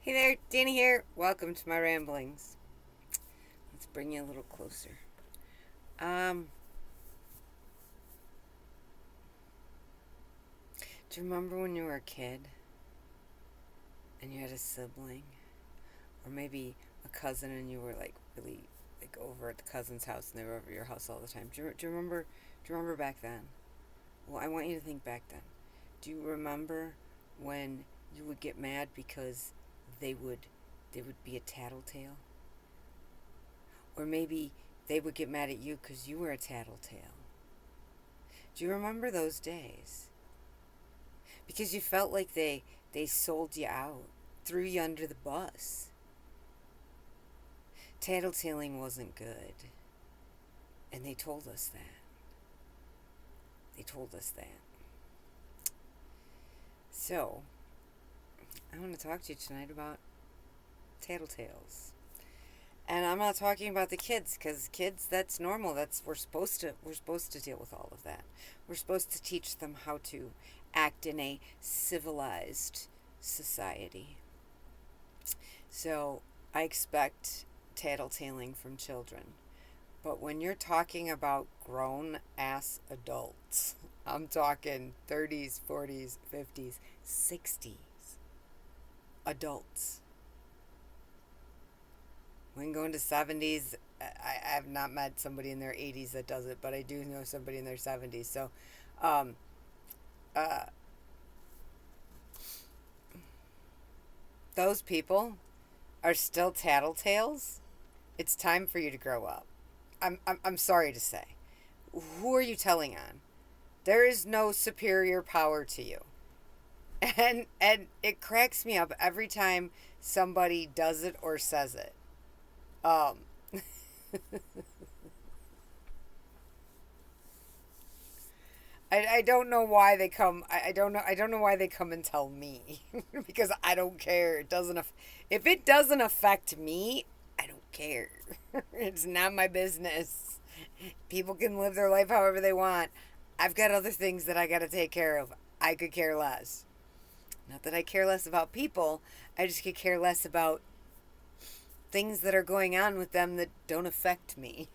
Hey there, Danny here. Welcome to my ramblings. Let's bring you a little closer. Um, do you remember when you were a kid and you had a sibling, or maybe a cousin, and you were like really like over at the cousin's house and they were over at your house all the time? Do you remember? Do you remember back then? Well, I want you to think back then. Do you remember when you would get mad because they would they would be a tattletale? Or maybe they would get mad at you because you were a tattletale. Do you remember those days? Because you felt like they sold you out, threw you under the bus. Tattletaling wasn't good. And they told us that. They told us that. So, I want to talk to you tonight about tattletales. And I'm not talking about the kids, because kids, that's normal. That's we're supposed to deal with all of that. We're supposed to teach them how to act in a civilized society. So I expect tattletaling from children. But when you're talking about grown ass adults, I'm talking 30s, 40s, 50s, 60s adults. When going to 70s, I have not met somebody in their 80s that does it, but I do know somebody in their 70s. So, um, uh, those people are still tattletales. It's time for you to grow up. I'm sorry to say. Who are you telling on? There is no superior power to you. And it cracks me up every time somebody does it or says it. Um, I don't know why they come. I don't know why they come and tell me because I don't care. It doesn't. If it doesn't affect me, I don't care. It's not my business. People can live their life however they want. I've got other things that I got to take care of. I could care less. Not that I care less about people. I just could care less about things that are going on with them that don't affect me.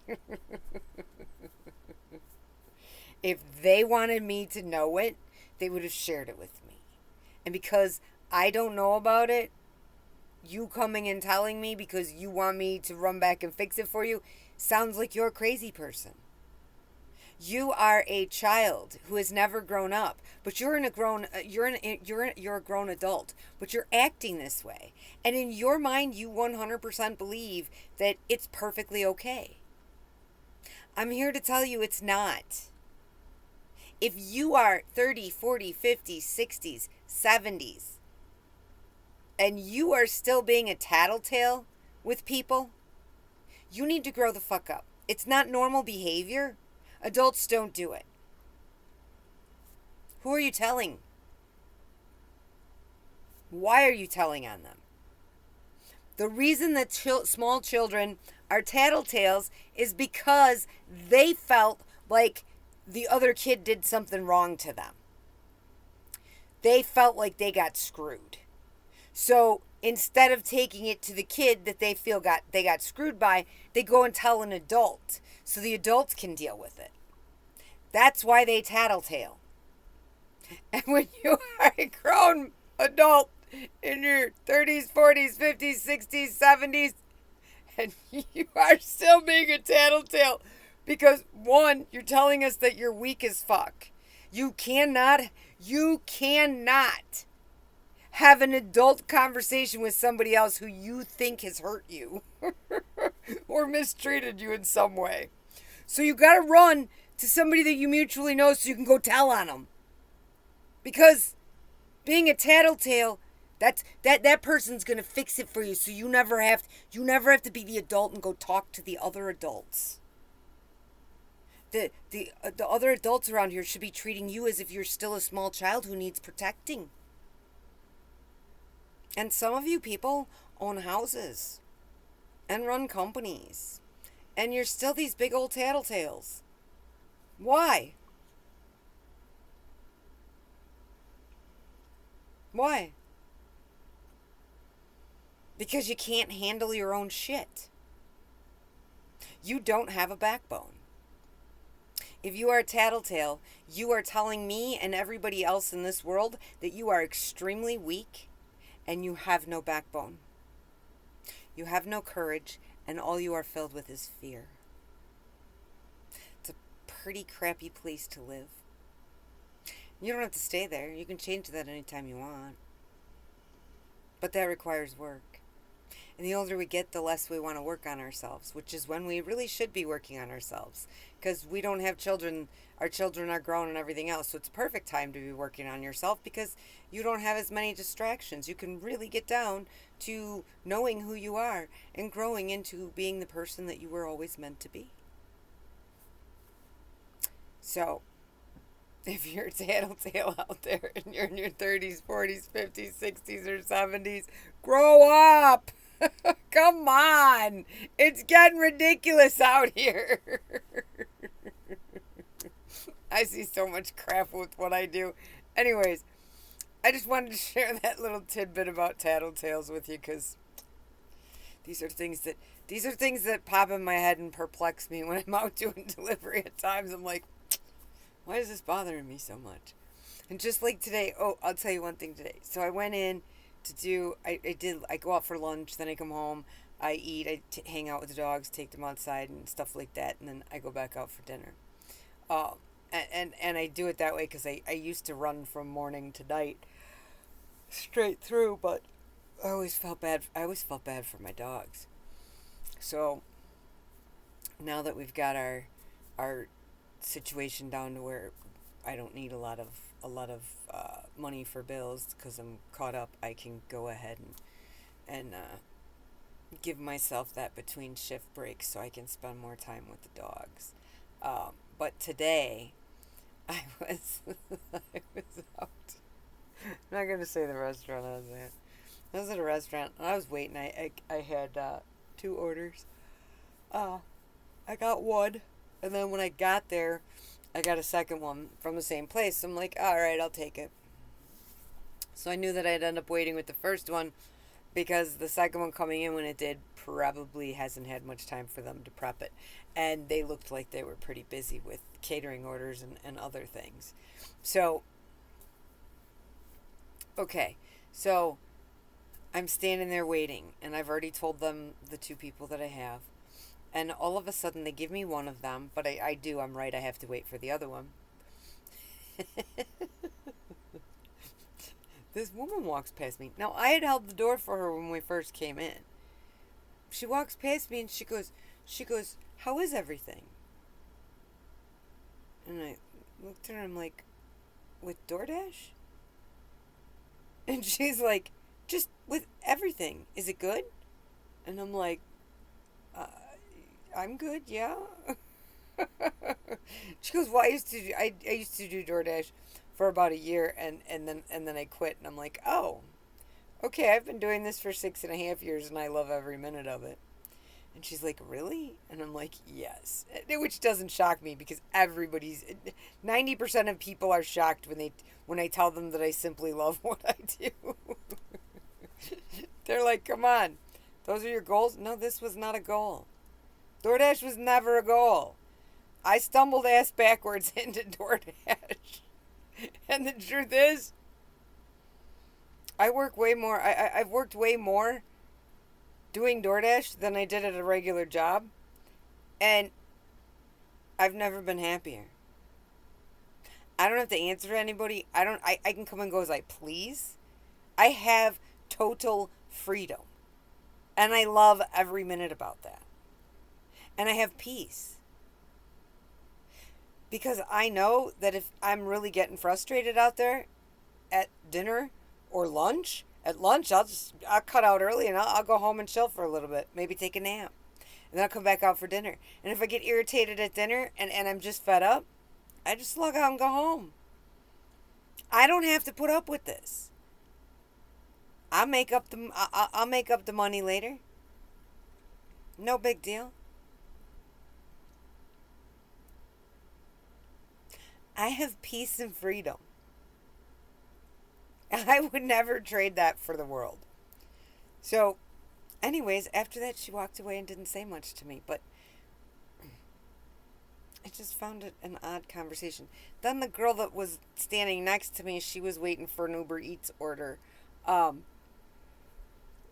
If they wanted me to know it, they would have shared it with me. And because I don't know about it, you coming and telling me because you want me to run back and fix it for you sounds like you're a crazy person. You are a child who has never grown up, but you're a grown adult, but you're acting this way. And in your mind you 100% believe that it's perfectly okay. I'm here to tell you it's not. If you are 30, 40, 50, 60s, 70s, and you are still being a tattletale with people, you need to grow the fuck up. It's not normal behavior. Adults don't do it. Who are you telling? Why are you telling on them? The reason that small children are tattletales is because they felt like the other kid did something wrong to them. They felt like they got screwed. So instead of taking it to the kid that they got screwed by, they go and tell an adult so the adults can deal with it. That's why they tattletale. And when you are a grown adult in your 30s, 40s, 50s, 60s, 70s, and you are still being a tattletale because, one, you're telling us that you're weak as fuck. You cannot have an adult conversation with somebody else who you think has hurt you or mistreated you in some way. So you gotta run to somebody that you mutually know so you can go tell on them. Because being a tattletale, that person's gonna fix it for you, so you never have to be the adult and go talk to the other adults. The other adults around here should be treating you as if you're still a small child who needs protecting. And some of you people own houses and run companies. And you're still these big old tattletales. Why? Why? because you can't handle your own shit. You don't have a backbone. If you are a tattletale, you are telling me and everybody else in this world that you are extremely weak and you have no backbone. You have no courage, and all you are filled with is fear. It's a pretty crappy place to live. You don't have to stay there. You can change that anytime you want. But that requires work. And the older we get, the less we want to work on ourselves, which is when we really should be working on ourselves. Because we don't have children. Our children are grown and everything else. So it's a perfect time to be working on yourself because you don't have as many distractions. You can really get down to knowing who you are and growing into being the person that you were always meant to be. So, if you're a tattletale out there and you're in your 30s, 40s, 50s, 60s, or 70s, grow up! Come on! It's getting ridiculous out here. I see so much crap with what I do. Anyways, I just wanted to share that little tidbit about tattletales with you because these are things that pop in my head and perplex me when I'm out doing delivery at times. I'm like, why is this bothering me so much? And just like today, I'll tell you one thing today. So I went in to do, I go out for lunch, then I come home, I eat, hang out with the dogs, take them outside and stuff like that, and then I go back out for dinner. And I do it that way because I used to run from morning to night straight through, but I always felt bad for my dogs. So now that we've got our situation down to where I don't need a lot of money for bills because I'm caught up, I can go ahead and give myself that between shift breaks so I can spend more time with the dogs. But today, I was out. I'm not going to say the restaurant I was at. I was at a restaurant, and I was waiting. I had 2 orders. I got one, and then when I got there, I got a second one from the same place. So I'm like, all right, I'll take it. So I knew that I'd end up waiting with the first one because the second one coming in when it did probably hasn't had much time for them to prep it. And they looked like they were pretty busy with catering orders and other things. So, okay. So I'm standing there waiting, and I've already told them the 2 people that I have. And all of a sudden, they give me one of them, but I'm right, I have to wait for the other one. This woman walks past me. Now, I had held the door for her when we first came in. She walks past me and she goes, how is everything? And I looked at her and I'm like, with DoorDash? And she's like, just with everything. Is it good? And I'm like, I'm good, yeah. She goes, well, I used to do DoorDash for about a year and then I quit, and I'm like, oh, okay, I've been doing this for 6.5 years and I love every minute of it. And she's like, really? And I'm like, yes. Which doesn't shock me because 90% of people are shocked when I tell them that I simply love what I do. They're like, come on, those are your goals? No, this was not a goal. DoorDash was never a goal. I stumbled ass backwards into DoorDash. And the truth is, I work way more. I've worked way more doing DoorDash than I did at a regular job. And I've never been happier. I don't have to answer to anybody. I can come and go as I please. I have total freedom. And I love every minute about that. And I have peace. Because I know that if I'm really getting frustrated out there at dinner or lunch, at lunch I'll cut out early and I'll go home and chill for a little bit. Maybe take a nap. And then I'll come back out for dinner. And if I get irritated at dinner and I'm just fed up, I just log out and go home. I don't have to put up with this. I'll make up the money later. No big deal. I have peace and freedom. I would never trade that for the world. So, Anyways, after that, she walked away and didn't say much to me. But I just found it an odd conversation. Then the girl that was standing next to me, she was waiting for an Uber Eats order. Um,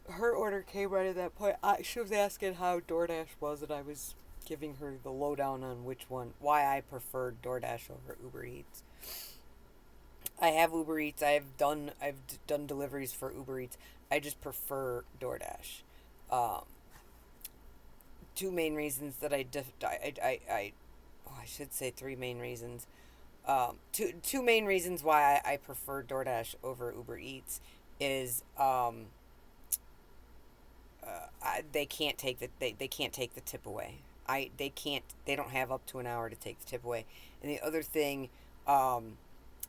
Her order came right at that point. She was asking how DoorDash was, and I was giving her the lowdown on which one, why I preferred DoorDash over Uber Eats. I have Uber Eats. I've done deliveries for Uber Eats. I just prefer DoorDash. Um, Two main reasons that I should say three main reasons. Two main reasons why I prefer DoorDash over Uber Eats is they can't take they can't take the tip away. They don't have up to an hour to take the tip away. And the other thing um,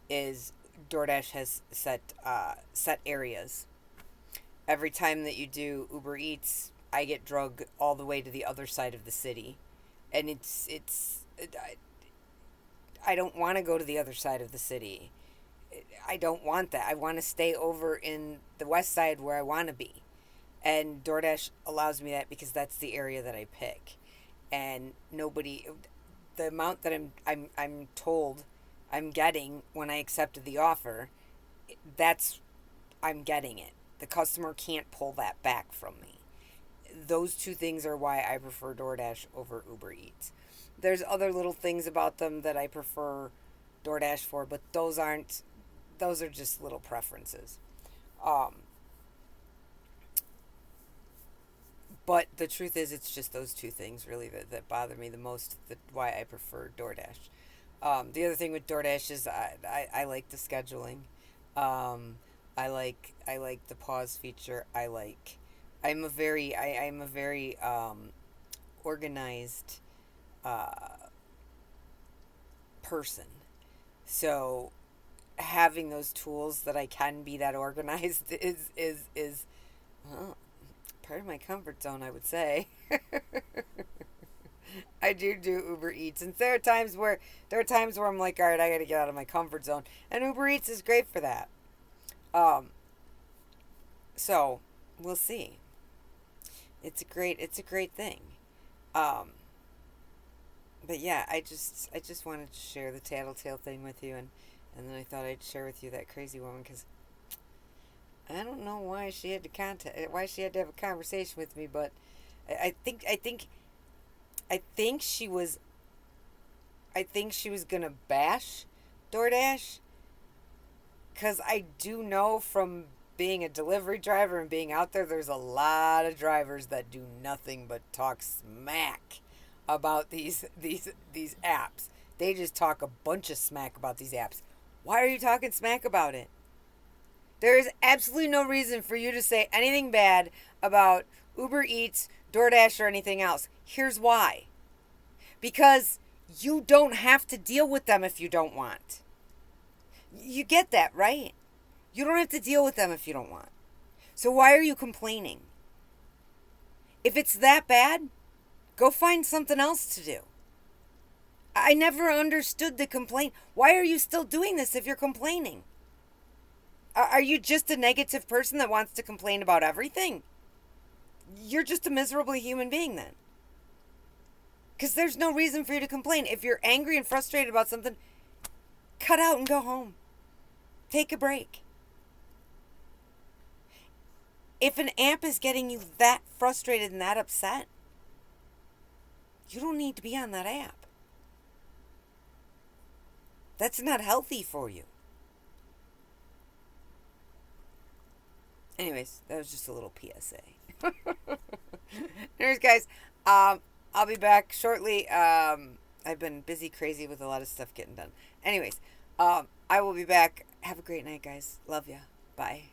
is DoorDash has set areas. Every time that you do Uber Eats, I get drug all the way to the other side of the city, and I don't want to go to the other side of the city. I don't want that. I want to stay over in the west side where I want to be. And DoorDash allows me that because that's the area that I pick. And nobody the amount that I'm told I'm getting when I accepted the offer, that's I'm getting it. The customer can't pull that back from me. Those two things are why I prefer DoorDash over Uber Eats. There's other little things about them that I prefer DoorDash for, but those are just little preferences. Um, but the truth is, it's just those two things really that bother me the most. Why I prefer DoorDash. The other thing with DoorDash is I like the scheduling. Um, I like the pause feature. I'm a very organized uh, person. So having those tools that I can be that organized is well, part of my comfort zone, I would say. I do Uber Eats, and there are times where I'm like, all right, I got to get out of my comfort zone, and Uber Eats is great for that. Um, so we'll see. It's a great thing. Um, but yeah, I just wanted to share the Tattletale thing with you, and then I thought I'd share with you that crazy woman because I don't know why she had to have a conversation with me, but I think she was gonna bash DoorDash because I do know from being a delivery driver and being out there, there's a lot of drivers that do nothing but talk smack about these apps. They just talk a bunch of smack about these apps. Why are you talking smack about it? There is absolutely no reason for you to say anything bad about Uber Eats, DoorDash, or anything else. Here's why. Because you don't have to deal with them if you don't want. You get that, right? You don't have to deal with them if you don't want. So why are you complaining? If it's that bad, go find something else to do. I never understood the complaint. Why are you still doing this if you're complaining? Are you just a negative person that wants to complain about everything? You're just a miserable human being then. Because there's no reason for you to complain. If you're angry and frustrated about something, cut out and go home. Take a break. If an app is getting you that frustrated and that upset, you don't need to be on that app. That's not healthy for you. Anyways, that was just a little PSA. Anyways, guys, I'll be back shortly. I've been busy, crazy with a lot of stuff getting done. Anyways, I will be back. Have a great night, guys. Love ya. Bye.